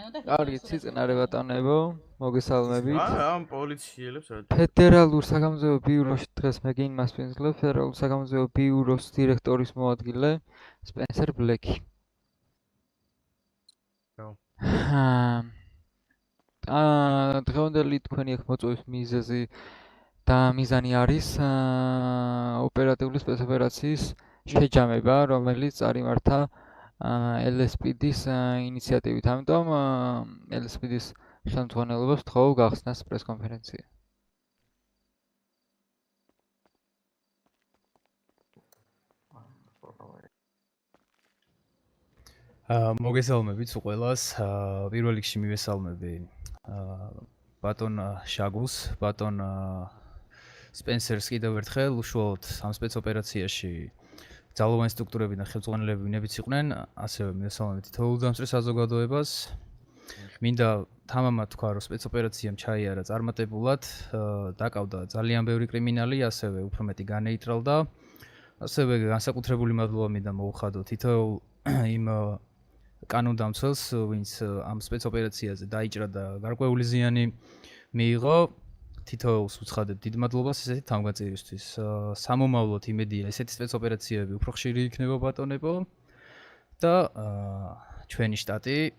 კარგი, ციწნარე ბატონებო, მოგესალმებით. ამ პოლიციელებს რა. ფედერალურ საგამოძიებო ბიუროში დღეს მე გინმას ვინძლებ, ფედერალურ საგამოძიებო ბიუროს დირექტორის მოადგილე სპენსერ ბლეკი. დღევანდელი თქვენი აქ მოწვევის მიზეზი და მიზანი არის ოპერატიული სპეცოპერაციის შეჯამება, რომელიც წარიმართა LSPD-ს ინიციატივით. ამიტომ LSPD-ს ხელმძღვანელობას ვთხოვ გახსნას პრესკონფერენცია. მოგესალმებით ყველას. პირველ რიგში მივესალმები ბატონ შაგულს, ბატონ სპენსერს კიდევ ერთხელ უშუალოდ ამ სპეცოპერაციაში ძალოვანი სტრუქტურები და ხელმძღვანელები ვინებიც იყვნენ, ასევე მივესალმებით თითოეულ დამსწრე საზოგადოებას. მინდა თამამად თქვა, რომ სპეცოპერაციამ ჩაიარა წარმატებულად, დაკავდა ძალიან ბევრი კრიმინალი, ასევე უფრო მეტი განეიტრალდა. ასევე განსაკუთრებული მადლობა მინდა მოუხადო თითოეულ იმ კანონდამცველს, ვინც ამ სპეცოპერაციაზე დაიჭრა და გარკვეული ზიანი მიიღო. თითოეულს უცხადებ დიდ მადლობას ესეთი თავგაწირისთვის. სამომავლოდ იმედია ესეთი სპეცოპერაციები უფრო ხშირი იქნება ბატონებო და ჩვენი შტატი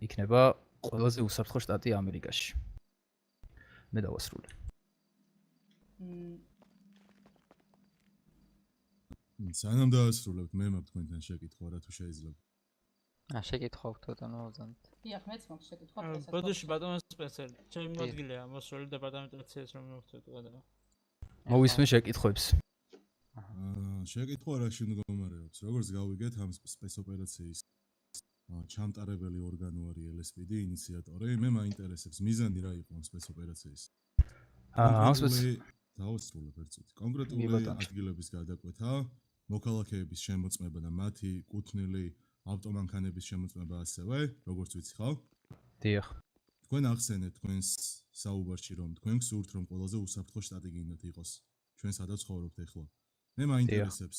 იქნება ყველაზე უსაფრთხო შტატი ამერიკაში. მე დავასრულე. სანამ დავასრულებთ, მე მაქვს თქვენთან შეკითხვა, რა თუ შეიძლება. შეკითხავთ ბატონო ოზანთ. დიახ, მეც მაქვს შეკითხვა. ბოდიში ბატონო სპენსერი, ჩემი მოადგილეა, მოსული დეპარტამენტაციას რომ მივხვდეთ და. მოვისმენ შეკითხვებს. შეკითხვა რაში მდგომარეობს? როგორც გავიგეთ, ამ სპეცოპერაციის ჩამტარებელი ორგანო არის LSPD ინიციატორი. მე მაინტერესებს მიზანი რა იყო ამ სპეცოპერაციის. დავასრულებ ერთწუთი. კონკრეტული ადგილების გადაკვეთა, მოქალაქეების შემოწმება და მათი კუთვნილი ავტომანქანების შემოწმება ასევე, როგორც ვიცი ხალ? დიახ. თქვენ ახსენეთ თქვენს საუბარში, რომ თქვენ გსურთ, რომ ყველაზე უსაფრთხო შტატი გინდათ იყოს. ჩვენ სადაც ცხოვრობთ ახლა. მე მაინტერესებს,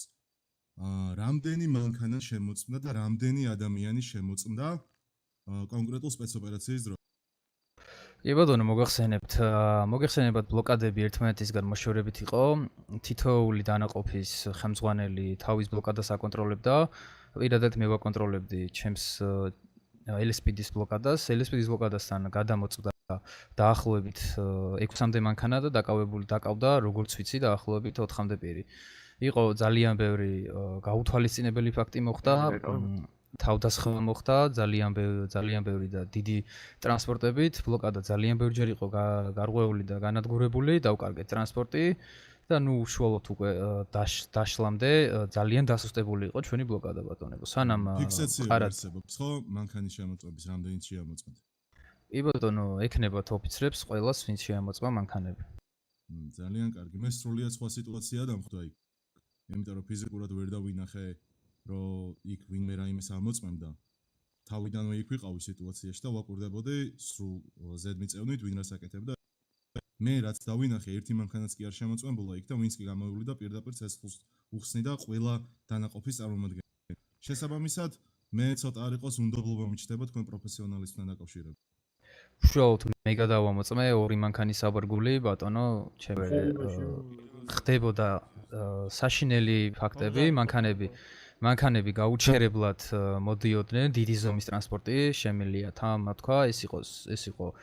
რამდენი მანქანა შემოწმდა და რამდენი ადამიანი შემოწმდა კონკრეტულ სპეცოპერაციის დროს? კი ბატონო, მოგეხსენებათ ბლოკადები ერთმანეთისგან მოშორებით იყო. თითოეული დანაყოფის ხელმძღვანელი თავის ბლოკადას აკონტროლებდა. პირადად მე ვაკონტროლებდი ჩემს LSPD-ის ბლოკადას. LSPD-ის ბლოკადასთან გადამოწდა დაახლოებით 6-მდე მანქანა და დაკავდა, როგორც ვიცი, დაახლოებით 4-მდე პირი. იყო ძალიან ბევრი გაუთვალისწინებელი ფაქტი მოხდა. თავდასხმა მოხდა ძალიან ბევრი და დიდი ტრანსპორტებით. ბლოკადა ძალიან ბევრჯერ იყო გარღვეული და განადგურებული, დავკარგეთ ტრანსპორტი და ნუ უშუალოდ უკვე დაშლამდე ძალიან დასუსტებული იყო ჩვენი ბლოკადა ბატონებო. სანამ ფიქსაცია არსებობს ხო მანქანის შემოწმების რამდენიც შეამოწმეთ? კი ბატონო, ექნებათ ოფიცრებს ყველას ვინც შეამოწმა მანქანები. ძალიან კარგი. მე სრულიად სხვა სიტუაცია დამხვდა იქ. იმიტომ რომ ფიზიკურად ვერ დავინახე რომ იქ ვინმე რაიმეს ამოწმებდა. თავიდანვე იქ ვიყავი სიტუაციაში და ვაკვირდებოდი სრულ ზედმიწევნით ვინ რას აკეთებდა. მე რაც დავინახე, ერთი მანქანაც კი არ შემოწმებულა იქ და ვინც კი გამოვივლიდა პირდაპირ ცეცხლს უხსნიდა ყველა დანაყოფის წარმომადგენელი. შესაბამისად, მე ცოტა არ იყოს უნდობლობა მიჩნდება თქვენ პროფესიონალისტთან დაკავშირებით. უშუალოდ მე გადავამოწმე ორი მანქანის საბარგული ბატონო, ხდებოდა საშინელი ფაქტები, მანქანები გაუჩერებლად მოდიოდნენ, დიდი ზომის ტრანსპორტი შემილია თამამად თქვა, ეს იყო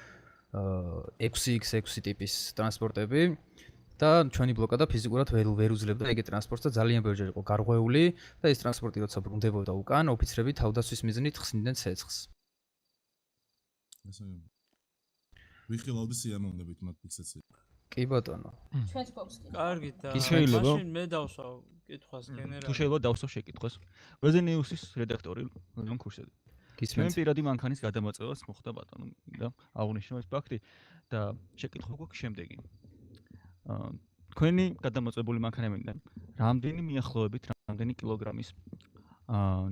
6x6 ტიპის ტრანსპორტები და ჩვენი ბლოკადა ფიზიკურად ვერ უძლებდა ეგეთ ტრანსპორტს და ძალიან ბევრჯერ იყო გარღვეული და ეს ტრანსპორტი როცა ბრუნდებოდა უკან, ოფიცრები თავდასხმის მიზნით ხსნიდნენ ცეცხლს. ვიხილავდი სიამოვნებით მათ ფიქსაციას. კი ბატონო. ჩვენც გვაქვს კი. კარგი და შეიძლება? მაშინ მე დავსვავ კითხვას გენერალი. თუ შეიძლება დავსვავ შეკითხვას. ვეზენიუსის რედაქტორი ლეონ ქურსედი. ჩვენ პირადი მანქანის გადამოწევას მოხდა ბატონო და აღნიშნო ეს ფაქტი და შეკითხვა გვაქვს შემდეგი. თქვენი გადამოწებული მანქანებიდან რამდენი მიახლოებით რამდენი კილოგრამის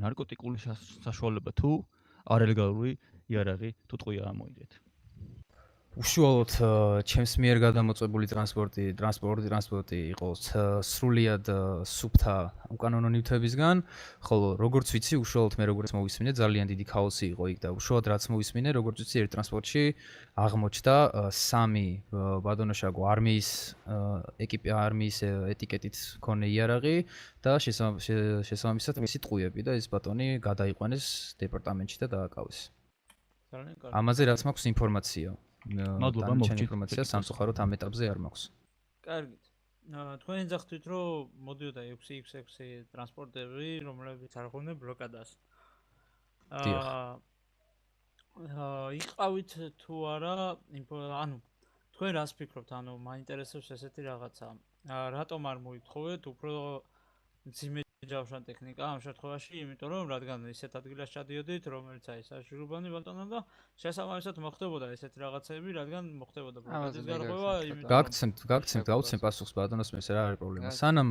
ნარკოტიკული საშუალება თუ არალეგალური იარაღი თუ ტყვია ამოიღეთ? უშუალოდ ჩემს მიერ გადამოწმებული ტრანსპორტი იყოს სრულიად სუფთა უკანონო ნივთებისგან, ხოლო როგორც ვიცი, უშუალოდ მე როგორც მოვისმინე, ძალიან დიდი ქაოსი იყო იქ და უშუალოდ რაც მოვისმინე, როგორც ვიცი, ერთ ტრანსპორტში აღმოჩნდა 3 ბატონოშაგო არმიის არმიის ეტიკეტით მქონე იარაღი და შესაბამისად მისი ტყუები და ეს ბატონი გადაიყვანეს დეპარტამენტში და დააკავეს. ძალიან კარგი. ამაზე რაც მაქვს ინფორმაცია. მადლობა, დანარჩენი მოგჭირთ. ინფორმაცია სამწუხაროდ ამ ეტაპზე არ მაქვს. კარგით. თქვენ ეძახთით, რომ მოდიოდა 6x6 ტრანსპორტები, რომლებიც არ ხვდნენ ბლოკადას. იყავით თუ არა, ანუ თქვენ რას ფიქრობთ, ანუ მაინტერესებს ესეთი რაღაცა. რატომ არ მოითხოვეთ უფრო მძიმე ჯავშან ტექნიკა ამ შემთხვევაში, იმიტომ რომ რადგან ისეთ ადგილას ჩადიოდით, რომელიც აი საშურუბანი ბატონო და შესაბამისად მოხდებოდა ესეთი რაღაცები, რადგან მოხდებოდა პრობლემის გარღვევა, გაგცემთ გავცემ პასუხს ბატონოს მეს რა არის პრობლემა. სანამ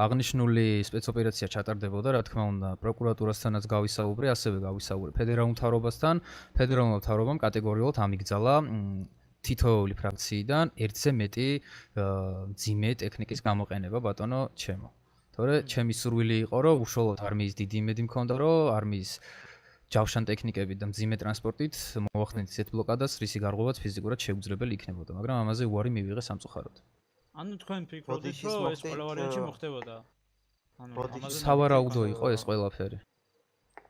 აღნიშნული სპეცოპერაცია ჩატარდებოდა, რა თქმა უნდა, პროკურატურასთანაც გავისაუბრე, ასევე გავისაუბრე ფედერალურ მთავრობასთან. ფედერალურ მთავრობამ კატეგორიულად ამიგზალა თითოეული ფრაქციიდან ერთზე მეტი მძიმე ტექნიკის გამოყენება ბატონო ჩემო. თორე ჩემი სურვილი იყო რომ უშუალოდ არმიის დიდი იმედი მქონდა რომ არმიის ჯავშან ტექნიკები და მძიმე ტრანსპორტით მოახდენთ ისეთ ბლოკადას, რისი გარღვევაც ფიზიკურად შეუძლებელი იქნებოდა, მაგრამ ამაზე უარი მივიღე სამწუხაროდ. ანუ თქვენ ფიქრობთ რომ ეს ყველა ვარიანტი მოხდებოდა? ანუ ამაზე სავარაუდო იყო ეს ყველაფერი.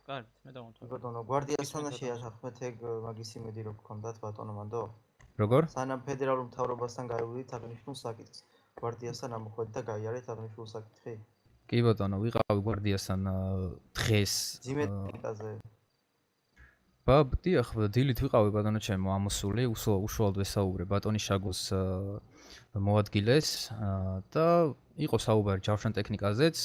კარგით, მე დავამთავრე. ბატონო, გვარდიასთან შეახმეთ ეგ მაგის იმედი რო გქონდათ ბატონო მანდო? როგორ? სანამ ფედერალურ მთავრობასთან გაივიდით აღნიშნულ საკითხს. გვარდიასთან ამოხვედით და გაიარეთ აღნიშნულ საკითხი? კი ბატონო, ვიყავი გვარდიასთან დღეს. მძიმე ტექნიკაზე. დიახ, დილით ვიყავი ბატონო ჩემო ამოსული, უშუალოდ ვესაუბრე ბატონიშაგოს მოადგილეს და იყო საუბარი ჯავშან ტექნიკაზეც.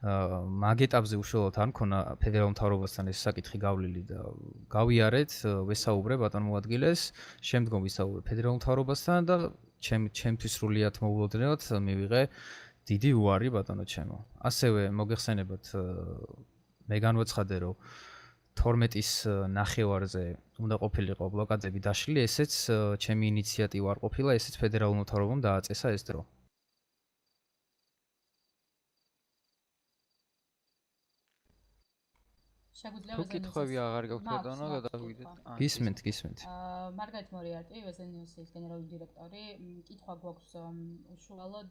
მაგ ეტაპზე უშუალოდ არ მქონა ფედერალურ მთავრობასთან ეს საკითხი გავლილი და გავიარეთ, ვესაუბრე ბატონ მოადგილეს, შემდგომ ვისაუბრე ფედერალურ მთავრობასთან და ჩემთვის სრულიად მოულოდნელად მივიღე დიდი უარი ბატონო ჩემო. ასევე მოგეხსენებათ მე განვაცხადე რომ 12-ის ნახევარზე უნდა ყოფილიყო ბლოკადები დაშლილი, ესეც ჩემი ინიციატივა არ ყოფილა, ესეც ფედერალურ მთავრობამ დააწესა ეს დრო. თუ კითხვები აღარ გაქვთ ბატონო, გადავიდეთ. გისმენთ. მარგარეთ მორიარტი, ვეზენიუსის გენერალური დირექტორი, კითხვა გვაქვს უშუალოდ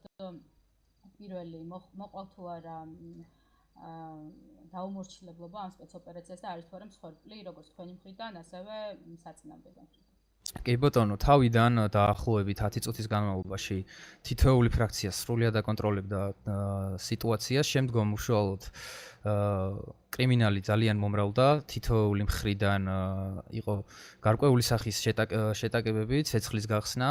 პირველი მოყავთ თუ არა დაუმორჩილებლობა ამ სპეცოპერაციას და არის თუ არა მსხვერპლი, როგორც თქვენი მხრიდან, ასევე საწინააღმდეგო მხრიდან. კი ბატონო, თავიდან დაახლოებით 10 წუთის განმავლობაში თითოეული ფრაქცია სრულად აკონტროლებდა სიტუაციას, შემდგომ უშუალოდ კრიმინალი ძალიან მომრავლდა, თითოეული მხრიდან იყო გარკვეული სახის შეტაკებები, ცეცხლის გახსნა.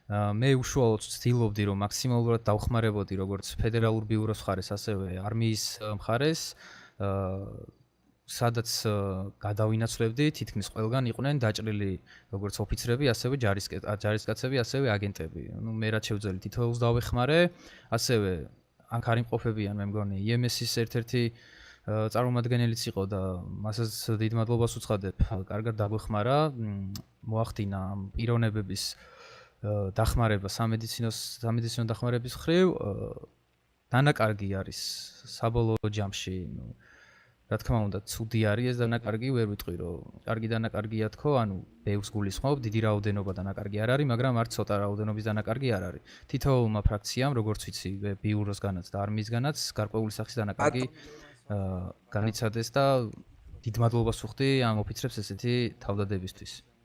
მე უშუალოდ ვცდილობდი რომ მაქსიმალურად დავხმარებოდი როგორც ფედერალურ ბიუროს მხარეს, ასევე არმიის მხარეს, სადაც გადავინაცვლებდი, თითქმის ყველგან იყვნენ დაჭრილი როგორც ოფიცრები, ასევე ჯარისკაცები, ასევე აგენტები. ნუ მე რაც შევძელი თითოეულს დავეხმარე, ასევე აქ არ იმყოფებიან მე მგონი IMS-ის ერთ-ერთი წარმომადგენელიც იყო და მასაც დიდ მადლობას ვუცხადებ, კარგად დაგვეხმარა, მოახდინა პიროვნებების დახმარება სამედიცინო დახმარების მხრივ, დანაკარგი არის საბოლოო ჯამში, ნუ რა თქმა უნდა, ცუდი არის ეს დანაკარგი, ვერ ვიტყვი რომ კარგი დანაკარგია თქო, ანუ ბევრს გულისხმობ, დიდი რაოდენობა დანაკარგი არ არის, მაგრამ არც ცოტა რაოდენობის დანაკარგი არ არის. თითოეულმა ფრაქციამ, როგორც ვიცი, ბიუროსგანაც და არმიისგანაც გარკვეული სახის დანაკარგი განიცადეს და დიდ მადლობას ვუხდი ამ ოფიცრებს ესეთი თავდადებისთვის.